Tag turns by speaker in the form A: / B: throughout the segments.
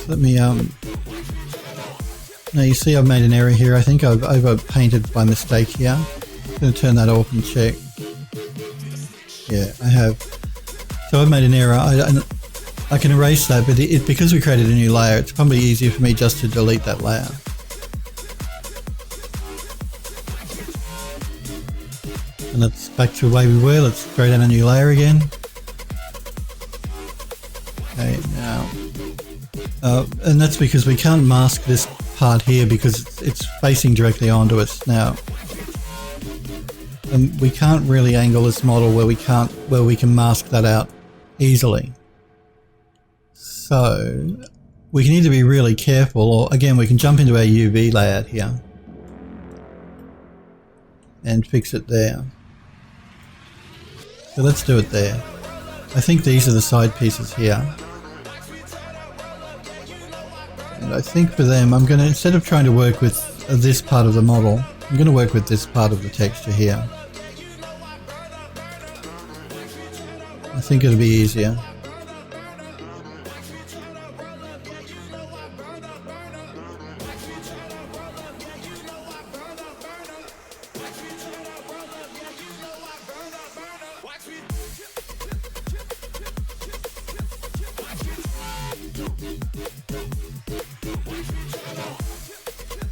A: Let me now you see I've made an error here. I think I've over painted by mistake here. I'm going to turn that off and check. Yeah, I have. So I've made an error. I can erase that, but because we created a new layer, it's probably easier for me just to delete that layer. And let's back to the way we were. Let's throw down a new layer again. Okay, now, and that's because we can't mask this part here because it's facing directly onto us now. And we can't really angle this model where we can mask that out easily. So we can either be really careful, or again we can jump into our UV layout here and fix it there. So let's do it there. I think these are the side pieces here. And I think for them I'm going to, instead of trying to work with this part of the model, I'm going to work with this part of the texture here. I think it'll be easier.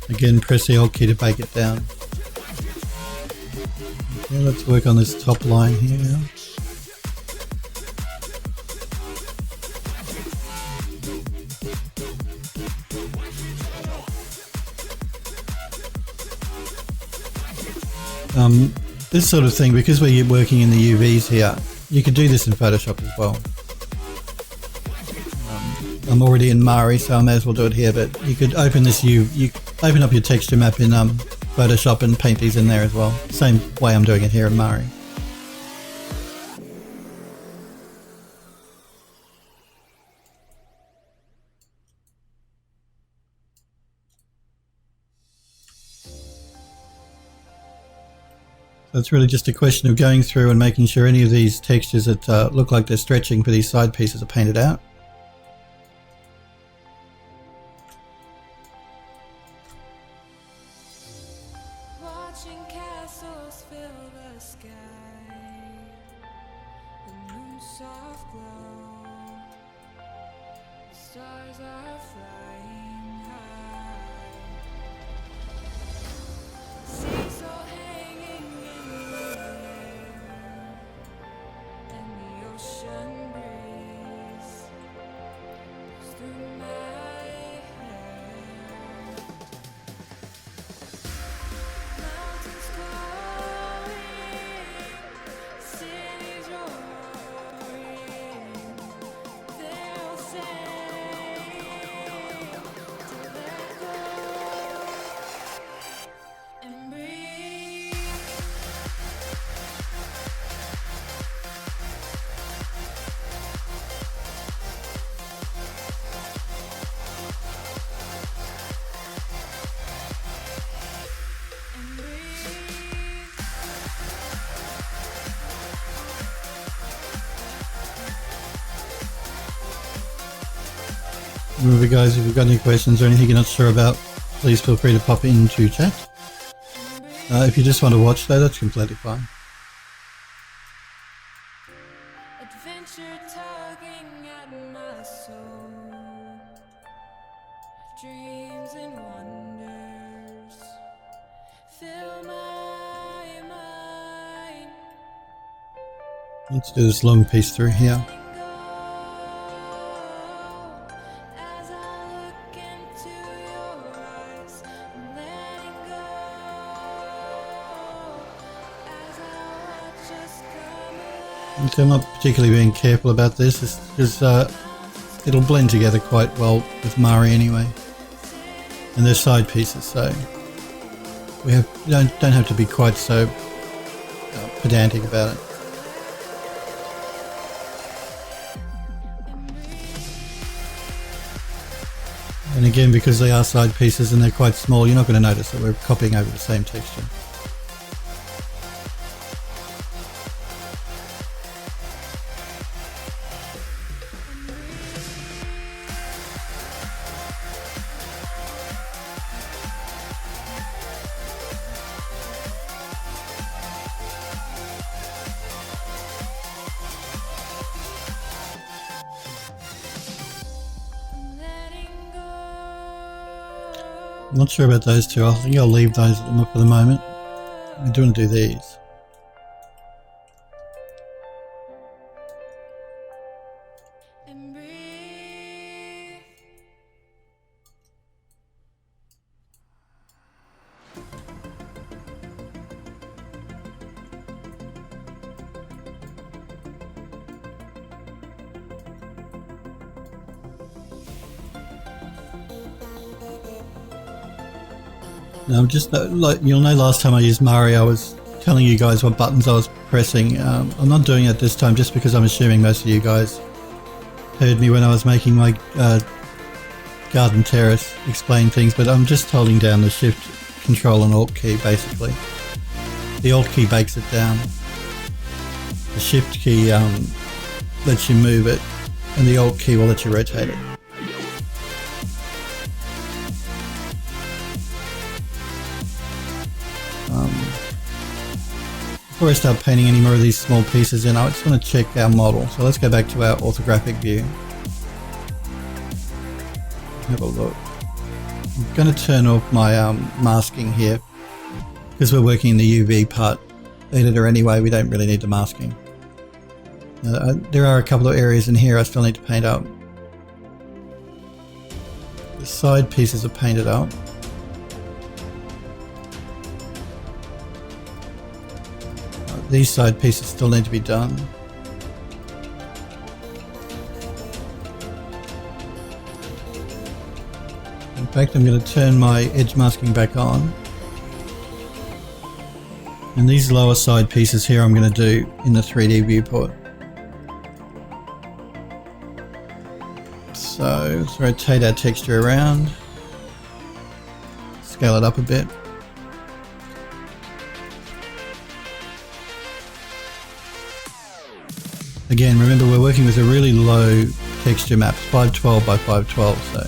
A: Again, press the Alt key to break it down. Okay, let's work on this top line here now. This sort of thing, because we're working in the UVs here, you could do this in Photoshop as well. I'm already in Mari, so I may as well do it here, but you could open this, you open up your texture map in Photoshop and paint these in there as well. Same way I'm doing it here in Mari. So it's really just a question of going through and making sure any of these textures that look like they're stretching for these side pieces are painted out. Remember guys, if you've got any questions or anything you're not sure about, please feel free to pop it into chat. If you just want to watch though, that's completely fine.
B: Adventure tugging at my soul, dreams and wonders fill my mind.
A: Let's do this long piece through here. So I'm not particularly being careful about this because it'll blend together quite well with Mari anyway, and they're side pieces, so we don't have to be quite so pedantic about it. And again, because they are side pieces and they're quite small, you're not going to notice that we're copying over the same texture. I'm not sure about those two. I think I'll leave those for the moment. I do want to do these.
B: and breathe.
A: Now, just like you'll know, last time I used Mari, I was telling you guys what buttons I was pressing. I'm not doing it this time just because I'm assuming most of you guys heard me when I was making my garden terrace explain things, but I'm just holding down the Shift, Control and Alt key basically. The Alt key bakes it down. The Shift key lets you move it, and the Alt key will let you rotate it. Before I start painting any more of these small pieces in, I just want to check our model. So let's go back to our orthographic view. Have a look. I'm going to turn off my masking here because we're working in the UV part editor anyway. We don't really need the masking. There are a couple of areas in here I still need to paint up. The side pieces are painted up. These side pieces still need to be done. In fact, I'm going to turn my edge masking back on. And these lower side pieces here I'm going to do in the 3D viewport. So let's rotate our texture around. Scale it up a bit. Again, remember we're working with a really low texture map, 512 by 512, so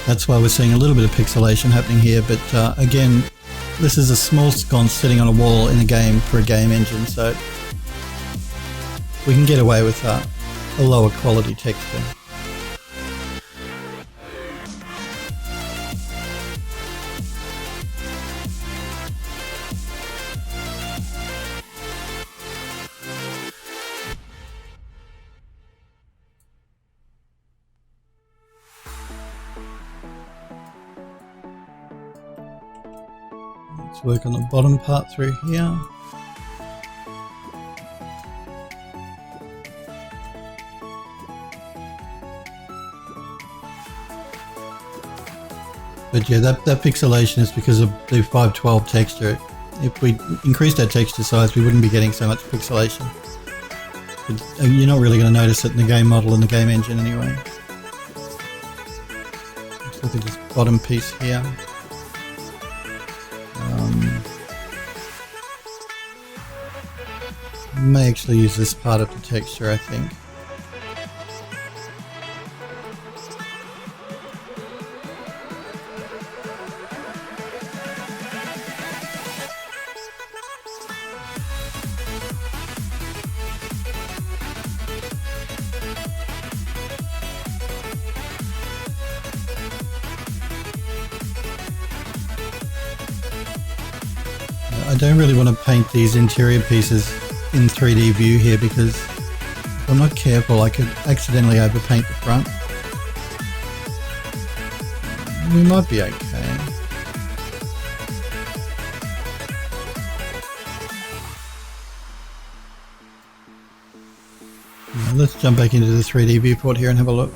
A: that's why we're seeing a little bit of pixelation happening here, but again, this is a small sconce sitting on a wall in a game for a game engine, so we can get away with a lower quality texture. Let's work on the bottom part through here. But yeah, that pixelation is because of the 512 texture. If we increased our texture size, we wouldn't be getting so much pixelation. But you're not really going to notice it in the game model and the game engine anyway. Let's look at this bottom piece here. May actually use this part of the texture, I think. I don't really want to paint these interior pieces in 3D view here because if I'm not careful I could accidentally overpaint the front. We might be okay. Now let's jump back into the 3D viewport here and have a look.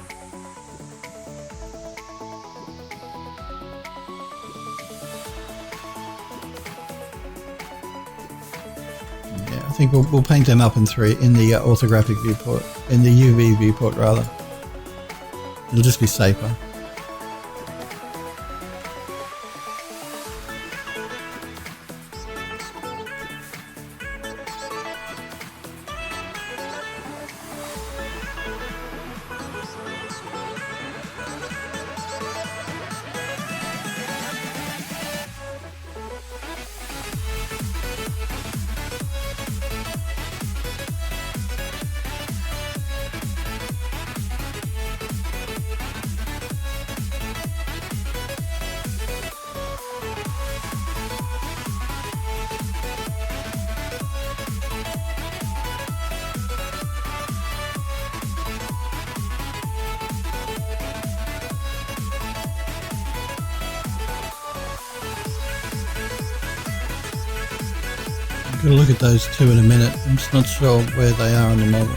A: I think we'll paint them up in the orthographic viewport, in the UV viewport rather. It'll just be safer. We'll look at those two in a minute. I'm just not sure where they are on the model.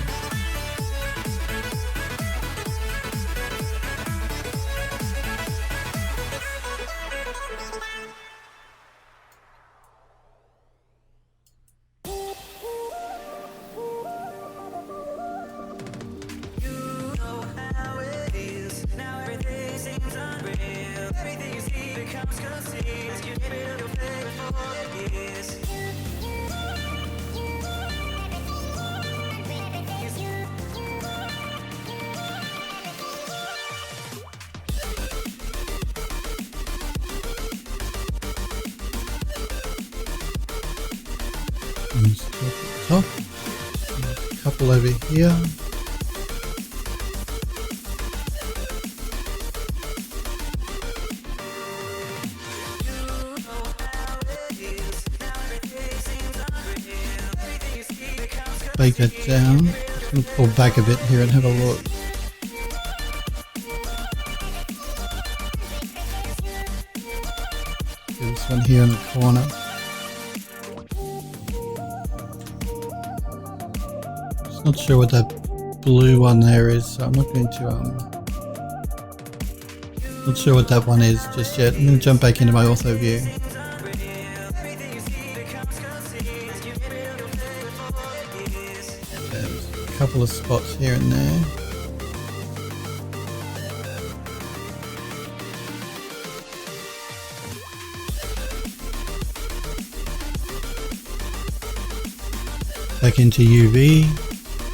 A: Top, a couple over here. Bake that down. Just going to pull back a bit here and have a look. This one here in the corner. Not sure what that blue one there is, so I'm not going to not sure what that one is just yet. I'm going to jump back into my ortho view. There's a couple of spots here and there. Back into UV.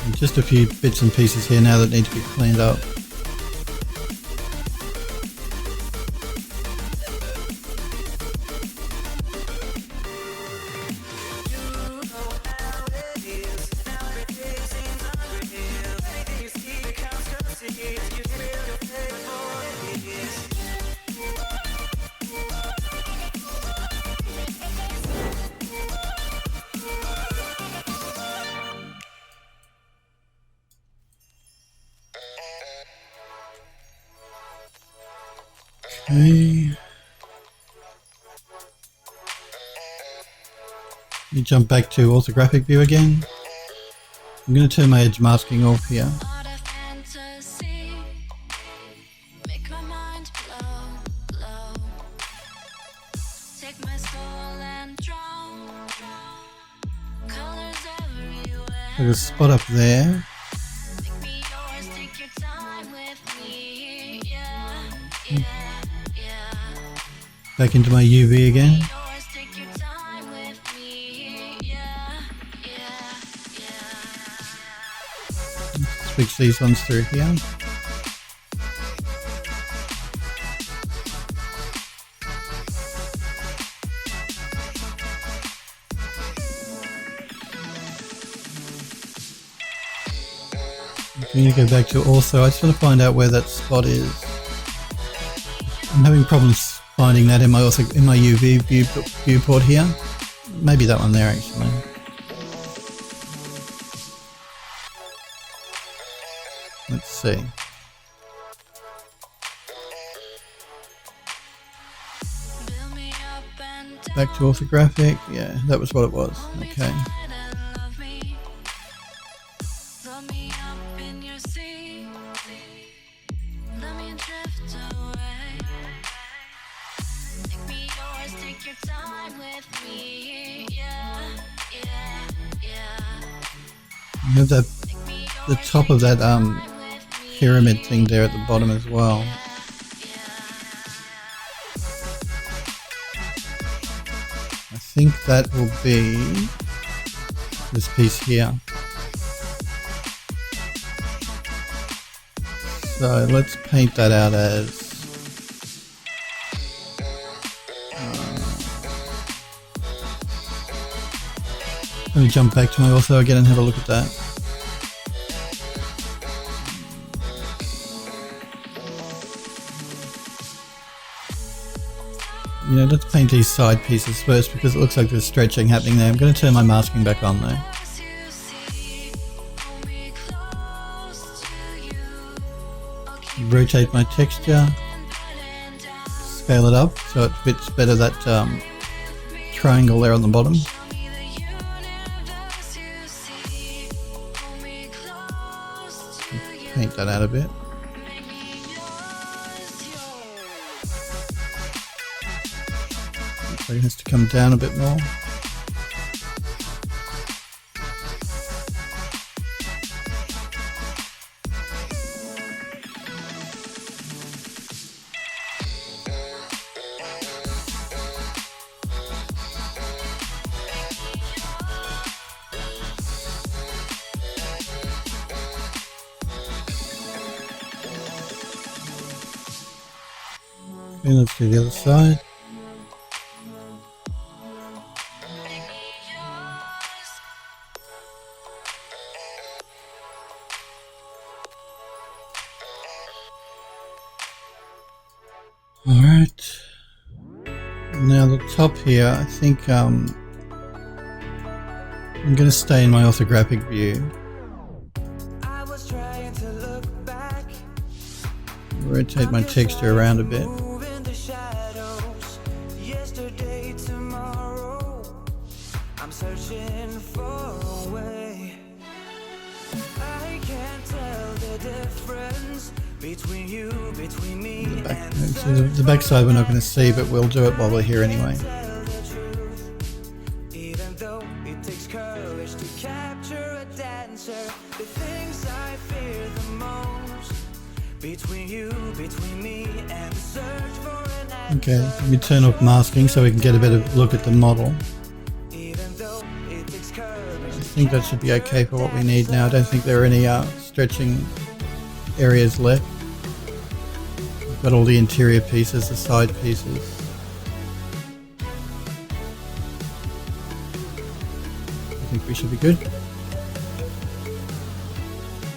A: And just a few bits and pieces here now that need to be cleaned up. Okay. You jump back to orthographic view again. I'm going to turn my edge masking off here. There's a spot up there. Back into my UV again. Switch these ones through here. I'm going to go back to ortho. I just want to find out where that spot is. I'm having problems finding that in my UV viewport here. Maybe that one there actually. Let's see. Back to orthographic. Yeah, that was what it was. Okay. You have the top of that pyramid thing there at the bottom as well. I think that will be this piece here. So let's paint that out as let me jump back to my ortho again and have a look at that. You know, let's paint these side pieces first because it looks like there's stretching happening there. I'm going to turn my masking back on though. Rotate my texture. Scale it up so it fits better that triangle there on the bottom. paint that out a bit. So it has to come down a bit more. Okay, let's do the other side. Alright. Now the top here, I think I'm going to stay in my orthographic view. Rotate my texture around a bit. The back side we're not going to see, but we'll do it while we're here anyway. Okay, let me turn off masking so we can get a better look at the model. I think that should be okay for what we need now. I don't think there are any stretching areas left. We've got all the interior pieces, the side pieces. I think we should be good.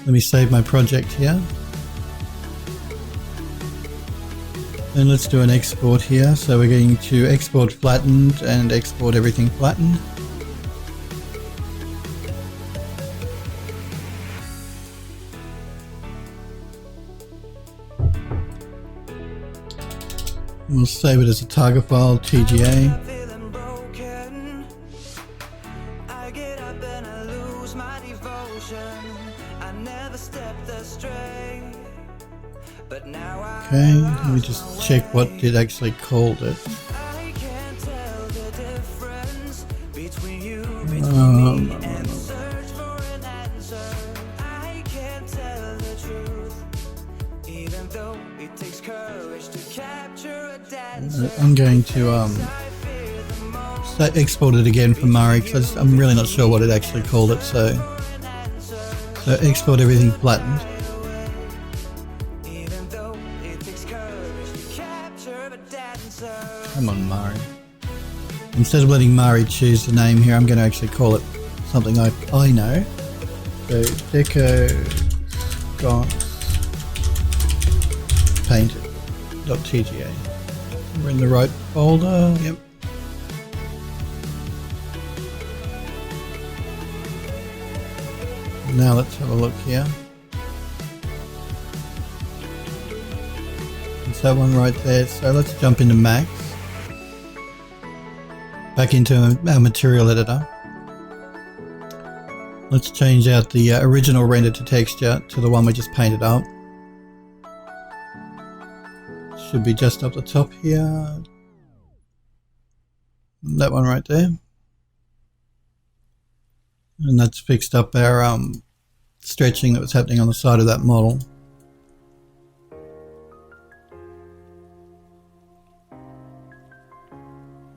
A: Let me save my project here. And let's do an export here. So we're going to export flattened and export everything flattened. We'll save it as a target file, TGA. Okay, let me just check what it actually called it. I'm going to export it again from Mari because I'm really not sure what it actually called it. So export everything flattened. Come on, Mari. Instead of letting Mari choose the name here, I'm going to actually call it something I know. So Deco painted.tga. We're in the right folder. Yep. Now let's have a look here. It's that one right there. So let's jump into Max. Back into our material editor. Let's change out the original render to texture to the one we just painted up. Should be just up the top here. That one right there. And that's fixed up our stretching that was happening on the side of that model.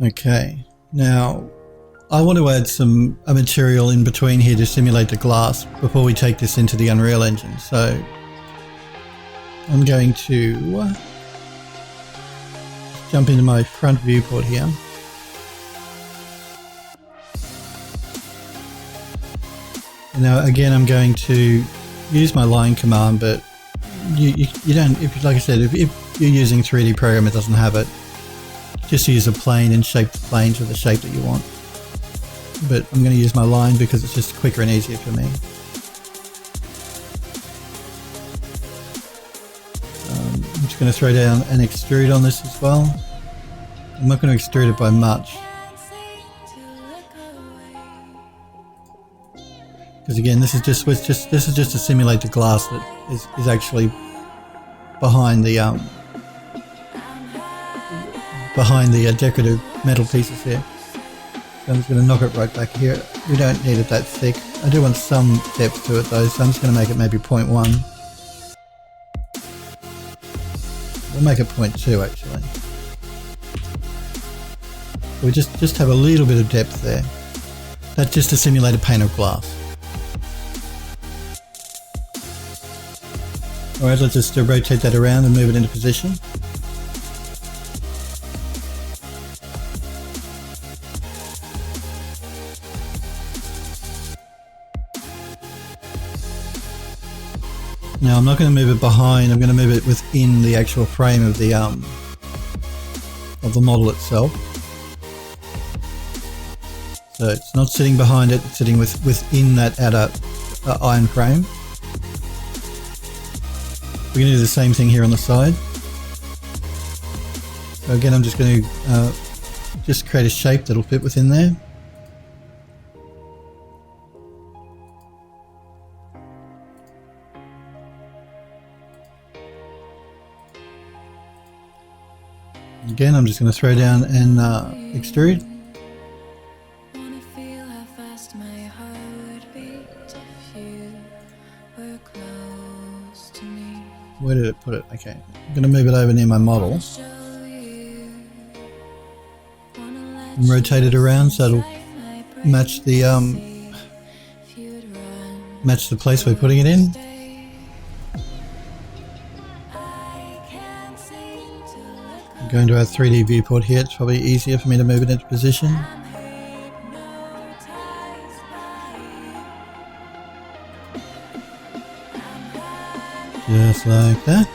A: Okay, now I want to add a material in between here to simulate the glass before we take this into the Unreal Engine. So I'm going to jump into my front viewport here. And now again I'm going to use my line command, but you don't, like I said, if you're using 3D program it doesn't have it. Just use a plane and shape the plane to the shape that you want. But I'm going to use my line because it's just quicker and easier for me. I'm just going to throw down an extrude on this as well. I'm not going to extrude it by much. because again, this is just to simulate the glass that is actually behind the decorative metal pieces here. So I'm just going to knock it right back here. We don't need it that thick. I do want some depth to it though, so I'm just going to make it maybe 0.1. We'll make it 0.2 actually. We just have a little bit of depth there. That's just to simulate a pane of glass. Alright, let's just rotate that around and move it into position. Now I'm not going to move it behind, I'm going to move it within the actual frame of the model itself. So it's not sitting behind it, it's sitting within that outer iron frame. We're going to do the same thing here on the side. So again, I'm just going to just create a shape that'll fit within there. Again, I'm just going to throw down and extrude.
B: Wanna feel how fast my heart would beat if you were close to me.
A: Where did it put it? Okay, I'm going to move it over near my model
B: Show you. Wanna let
A: and rotate it around so it'll match the
B: if you'd run.
A: match the place we're putting it in.
B: I can't seem to look
A: Going to our 3D viewport here, it's probably easier for me to move it into position.
B: hypnotized by you.
A: Just like that.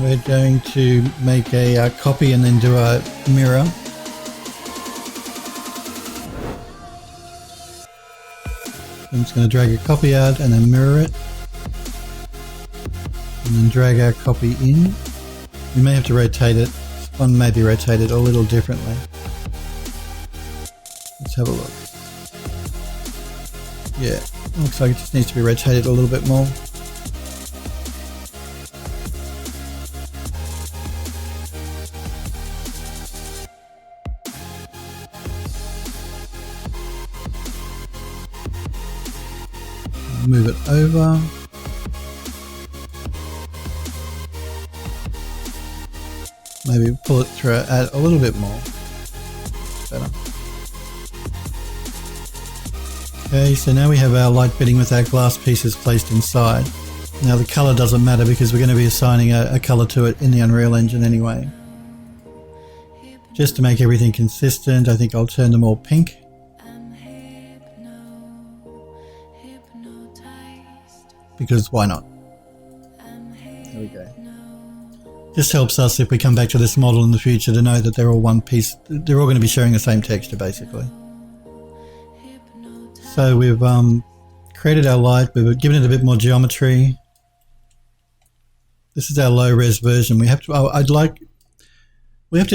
A: We're going to make a copy and then do a mirror. I'm just going to drag a copy out and then mirror it. And then drag our copy in. We may have to rotate it. This one may be rotated a little differently. Let's have a look. Yeah, looks like it just needs to be rotated a little bit more. Move it over. Maybe pull it through, add a little bit more. Better. Okay, so now we have our light bitting with our glass pieces placed inside. Now the color doesn't matter because we're going to be assigning a color to it in the Unreal Engine anyway. Just to make everything consistent, I think I'll turn them all pink.
B: I'm hypnotized.
A: Because why not?
B: I'm
A: There we go. Just helps us if we come back to this model in the future to know that they're all one piece. They're all going to be sharing the same texture basically. So we've created our light, we've given it a bit more geometry. This is our low res version. We have to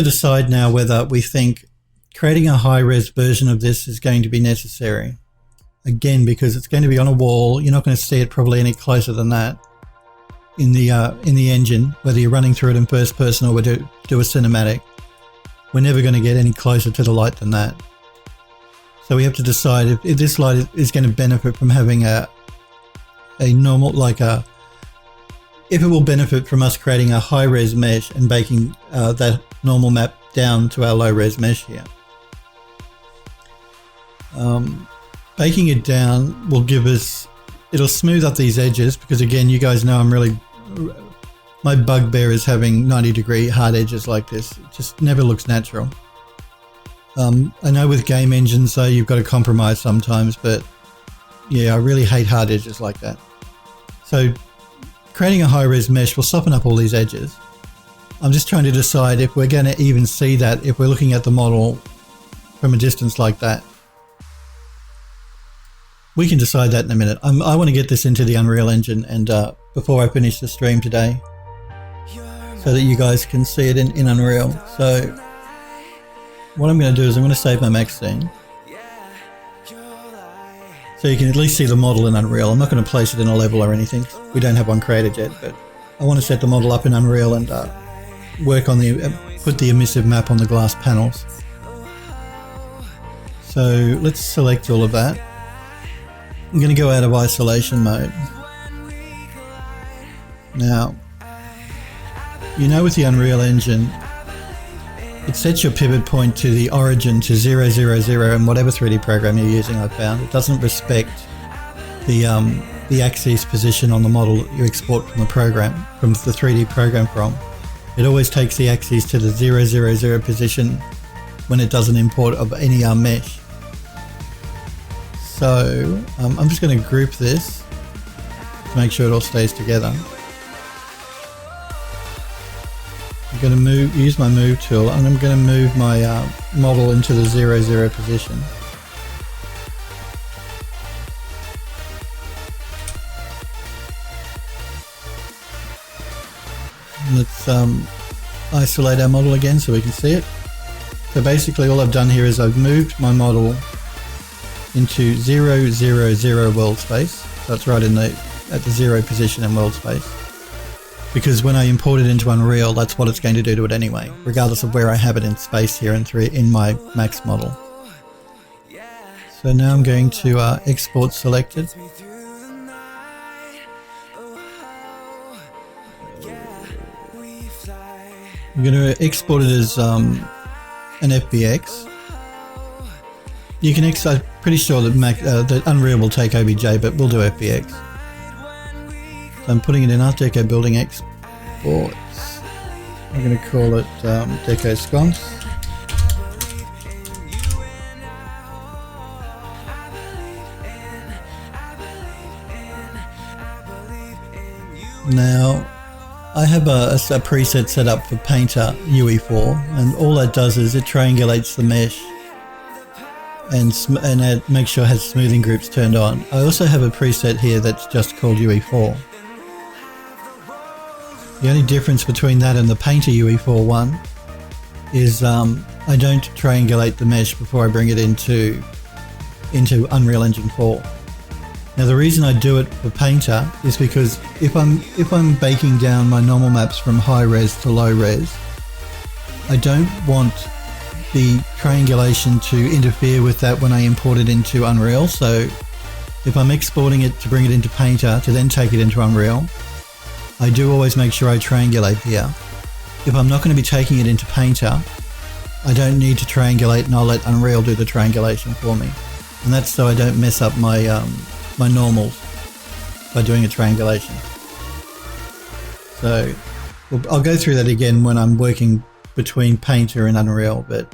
A: decide now whether we think creating a high res version of this is going to be necessary. Again, because it's going to be on a wall, you're not going to see it probably any closer than that in the engine, whether you're running through it in first person or we do a cinematic. We're never going to get any closer to the light than that. So we have to decide if this light is going to benefit from having a normal, if it will benefit from us creating a high res mesh and baking that normal map down to our low res mesh here. Baking it down will give us, it'll smooth up these edges because again, you guys know my bugbear is having 90-degree hard edges like this. It just never looks natural. I know with game engines though, you've got to compromise sometimes, but yeah, I really hate hard edges like that. So creating a high res mesh will soften up all these edges. I'm just trying to decide if we're going to even see that if we're looking at the model from a distance like that. We can decide that in a minute. I want to get this into the Unreal Engine and before I finish the stream today so that you guys can see it in Unreal. So what I'm going to do is I'm going to save my max scene. So you can at least see the model in Unreal. I'm not going to place it in a level or anything. We don't have one created yet, but I want to set the model up in Unreal and work on put the emissive map on the glass panels. So let's select all of that. I'm going to go out of isolation mode. Now, you know with the Unreal Engine, it sets your pivot point to the origin to 0, 0, 0 in whatever 3D program you're using, I've found. It doesn't respect the axis position on the model that you export from the program, from the 3D program from. It always takes the axis to the 0, 0, 0 position when it does an import of any mesh. So I'm just going to group this to make sure it all stays together. I'm going to use my move tool, and I'm going to move my model into the 0, 0 position. Let's isolate our model again so we can see it. So basically all I've done here is I've moved my model into 0, 0, 0 world space. That's right at the 0 position in world space. Because when I import it into Unreal, that's what it's going to do to it anyway, regardless of where I have it in space here in my max model. So now I'm going to export selected. I'm going to export it as an FBX. You can I'm pretty sure that Unreal will take OBJ, but we'll do FBX. So I'm putting it in Art Deco Building Exports. I'm going to call it Deco Sconce. Now, I have a preset set up for Painter UE4, and all that does is it triangulates the mesh and makes sure it has smoothing groups turned on. I also have a preset here that's just called UE4. The only difference between that and the Painter UE4 one is I don't triangulate the mesh before I bring it into Unreal Engine 4. Now the reason I do it for Painter is because if I'm baking down my normal maps from high res to low res, I don't want the triangulation to interfere with that when I import it into Unreal. So if I'm exporting it to bring it into Painter to then take it into Unreal, I do always make sure I triangulate here. If I'm not going to be taking it into Painter, I don't need to triangulate, and I'll let Unreal do the triangulation for me. And that's so I don't mess up my my normals by doing a triangulation. So I'll go through that again when I'm working between Painter and Unreal, but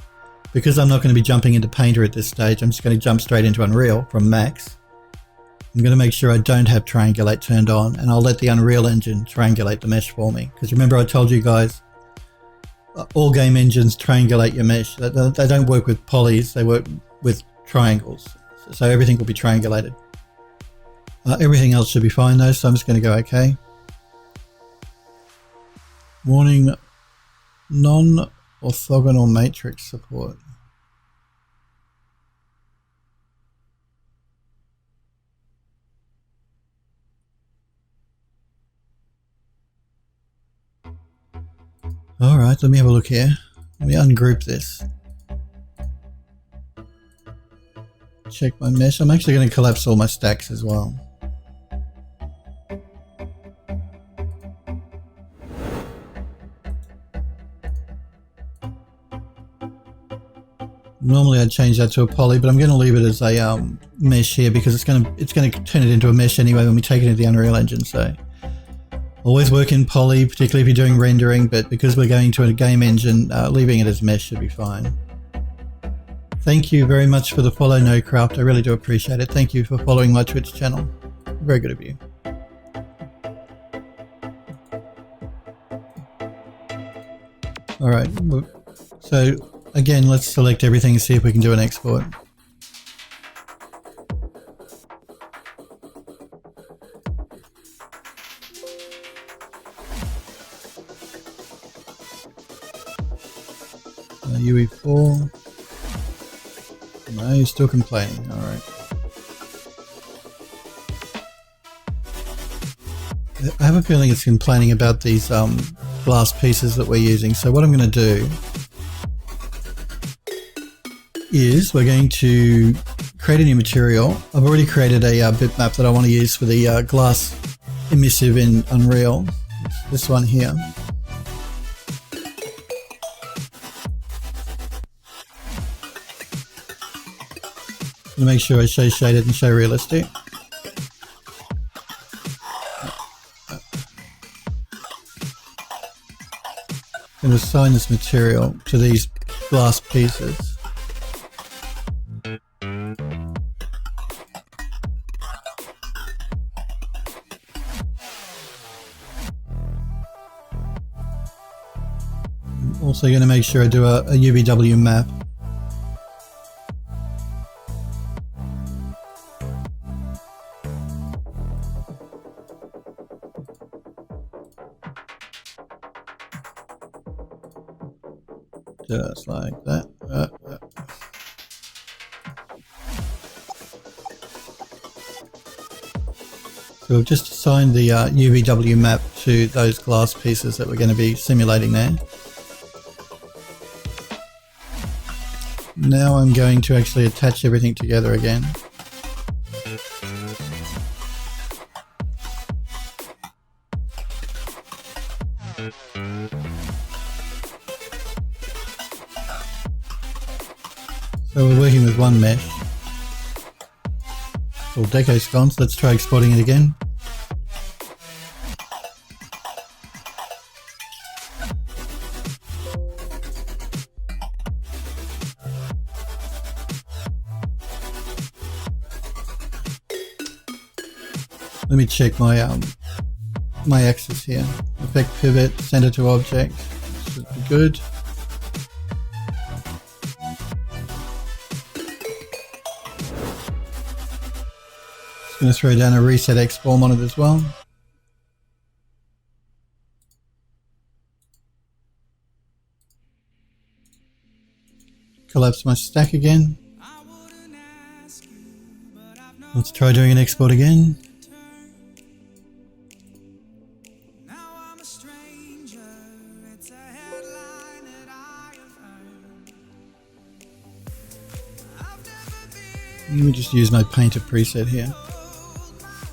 A: because I'm not going to be jumping into Painter at this stage, I'm just going to jump straight into Unreal from Max. I'm going to make sure I don't have Triangulate turned on, and I'll let the Unreal Engine triangulate the mesh for me. Because remember I told you guys, all game engines triangulate your mesh. They don't work with polys, they work with triangles. So everything will be triangulated. Everything else should be fine though, so I'm just going to go OK. Warning, non-orthogonal matrix support. Alright, let me have a look here. Let me ungroup this. Check my mesh. I'm actually going to collapse all my stacks as well. Normally I'd change that to a poly, but I'm going to leave it as a mesh here because it's going to turn it into a mesh anyway when we take it into the Unreal Engine. So always work in poly, particularly if you're doing rendering, but because we're going to a game engine, leaving it as mesh should be fine. Thank you very much for the follow, NoCraft. I really do appreciate it. Thank you for following my Twitch channel. Very good of you. Alright, so again, let's select everything and see if we can do an export. UE4. No, you're still complaining. Alright. I have a feeling it's complaining about these glass pieces that we're using. So what I'm going to do is we're going to create a new material. I've already created a bitmap that I want to use for the glass emissive in Unreal. It's this one here. To make sure I show shaded and show realistic. I'm going to assign this material to these glass pieces. I'm also going to make sure I do a UVW map. Just like that. So we've just assigned the UVW map to those glass pieces that we're going to be simulating there. Now I'm going to actually attach everything together again. So we're working with one mesh. Well, Deco's gone, so let's try exporting it again. Let me check my my axis here. Effect pivot, center to object. Should be good. Going to throw down a reset X form on it as well. Collapse my stack again. Let's try doing an export again. Let me just use my painter preset here.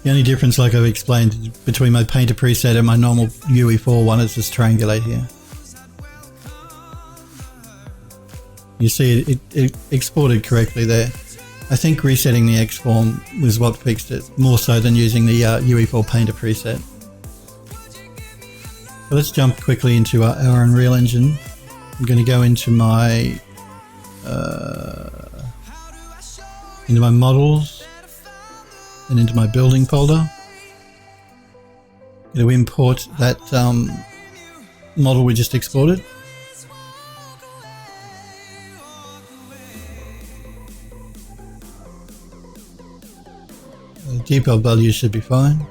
A: The only difference, like I've explained, between my painter preset and my normal UE4 one is this triangulate here. You see it exported correctly there. I think resetting the X form was what fixed it, more so than using the UE4 painter preset. So let's jump quickly into our Unreal Engine. I'm going to go into my models and into my building folder. I'm going to import that model we just exported. The default value should be fine.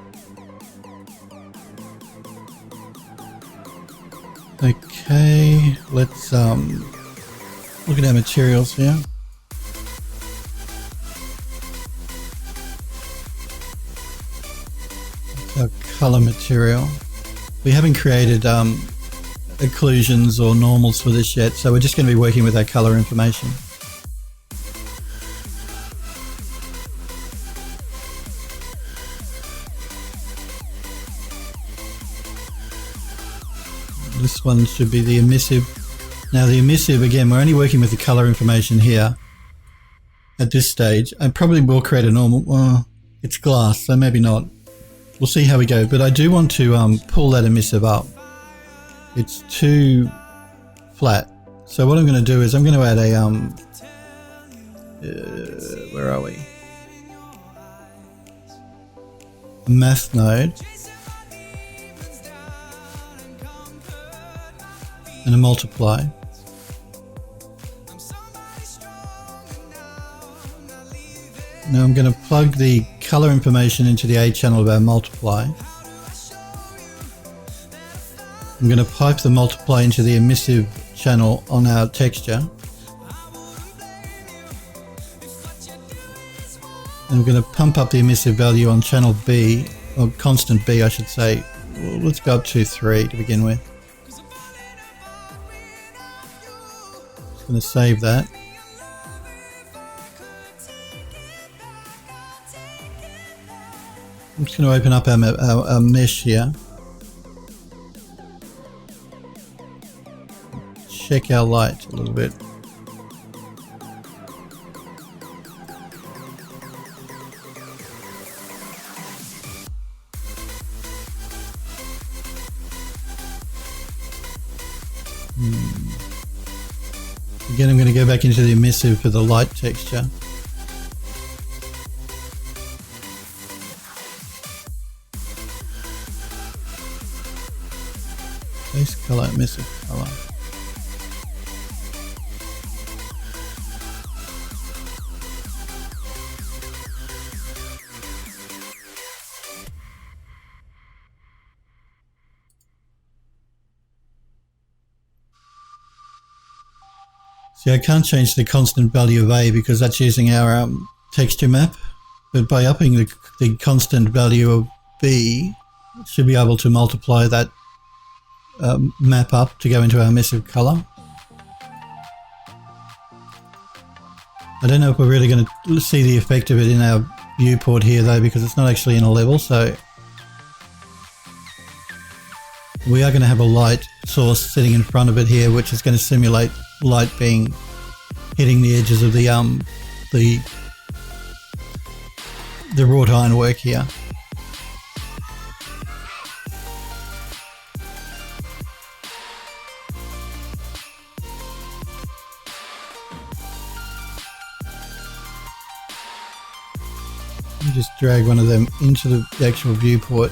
A: Okay, let's look at our materials here. Our color material. We haven't created occlusions or normals for this yet, so we're just going to be working with our color information. This one should be the emissive. Now the emissive, again, we're only working with the color information here at this stage. I probably will create a normal, well, it's glass, so maybe not. We'll see how we go, but I do want to pull that emissive up. It's too flat. So what I'm going to do is I'm going to add a, where are we? A math node. And a multiply. Now I'm going to plug the color information into the A channel of our multiply. I'm going to pipe the multiply into the emissive channel on our texture. And I'm going to pump up the emissive value on channel B or constant B I should say. Well, let's go up to 3 to begin with. Just going to save that. I'm just going to open up our mesh here. Check our light a little bit. Again, I'm going to go back into the emissive for the light texture. Base color, emissive color. See, I can't change the constant value of A because that's using our texture map, but by upping the constant value of B, should be able to multiply that map up to go into our emissive color. I don't know if we're really going to see the effect of it in our viewport here though, because it's not actually in a level, so we are going to have a light source sitting in front of it here, which is going to simulate light being hitting the edges of the wrought iron work here. Just drag one of them into the actual viewport.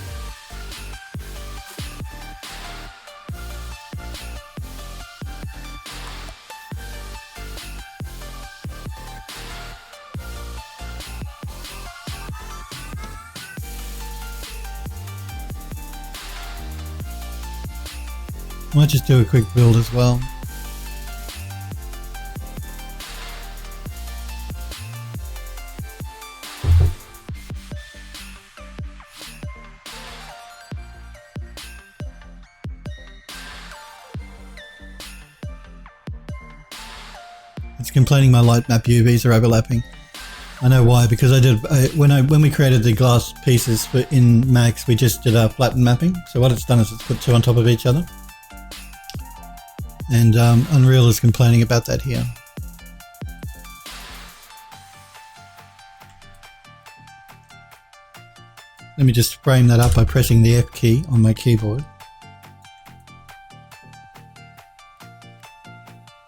A: I might just do a quick build as well. It's complaining my light map UVs are overlapping. I know why, because when we created the glass pieces in Max, we just did our flatten mapping. So what it's done is it's put two on top of each other. And Unreal is complaining about that here. Let me just frame that up by pressing the F key on my keyboard.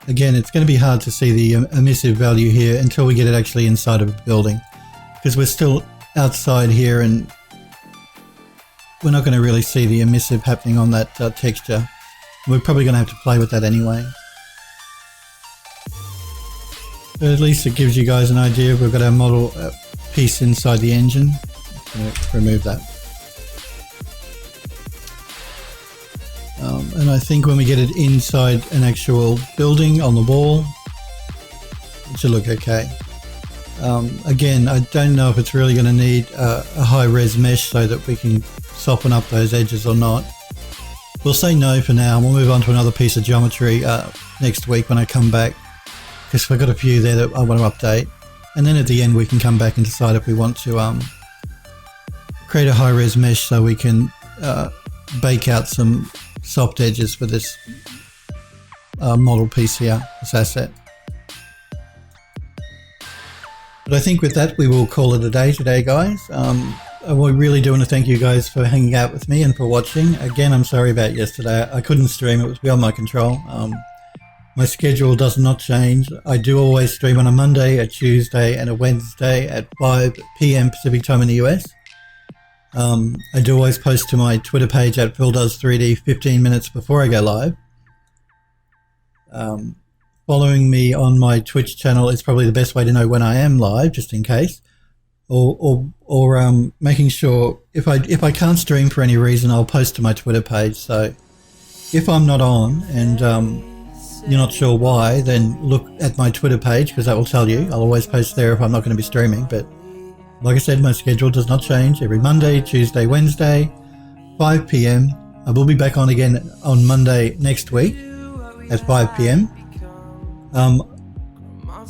A: Again, it's going to be hard to see the emissive value here until we get it actually inside of a building, because we're still outside here and we're not going to really see the emissive happening on that texture. We're probably going to have to play with that anyway. But at least it gives you guys an idea. We've got our model piece inside the engine. I'm going to remove that. And I think when we get it inside an actual building on the wall, it should look okay. Again, I don't know if it's really going to need a high-res mesh so that we can soften up those edges or not. We'll say no for now, and we'll move on to another piece of geometry next week when I come back, because we've got a few there that I want to update. And then at the end we can come back and decide if we want to create a high-res mesh so we can bake out some soft edges for this model piece here, this asset. But I think with that we will call it a day today, guys. I really do want to thank you guys for hanging out with me and for watching. Again, I'm sorry about yesterday. I couldn't stream, it was beyond my control. My schedule does not change. I do always stream on a Monday, a Tuesday and a Wednesday at 5 PM Pacific time in the US. I do always post to my Twitter page at PhilDoes3D 15 minutes before I go live. Following me on my Twitch channel is probably the best way to know when I am live, just in case. Or making sure if I can't stream for any reason, I'll post to my Twitter page. So if I'm not on and you're not sure why, then look at my Twitter page, because that will tell you. I'll always post there if I'm not going to be streaming. But Like I said, my schedule does not change. Every Monday, Tuesday, Wednesday, 5 p.m. I will be back on again on Monday next week at 5 p.m.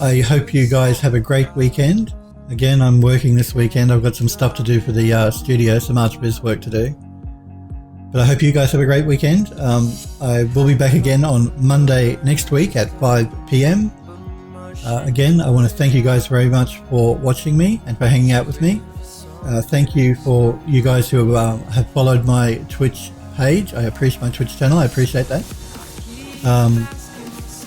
A: I hope you guys have a great weekend. Again, I'm working this weekend. I've got some stuff to do for the studio, some ArchViz work to do. But I hope you guys have a great weekend. I will be back again on Monday next week at 5 p.m. Again, I want to thank you guys very much for watching me and for hanging out with me. Thank you for you guys who have followed my Twitch page. I appreciate my Twitch channel. I appreciate that.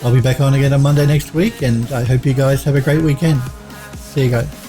A: I'll be back on again on Monday next week, and I hope you guys have a great weekend. See you guys.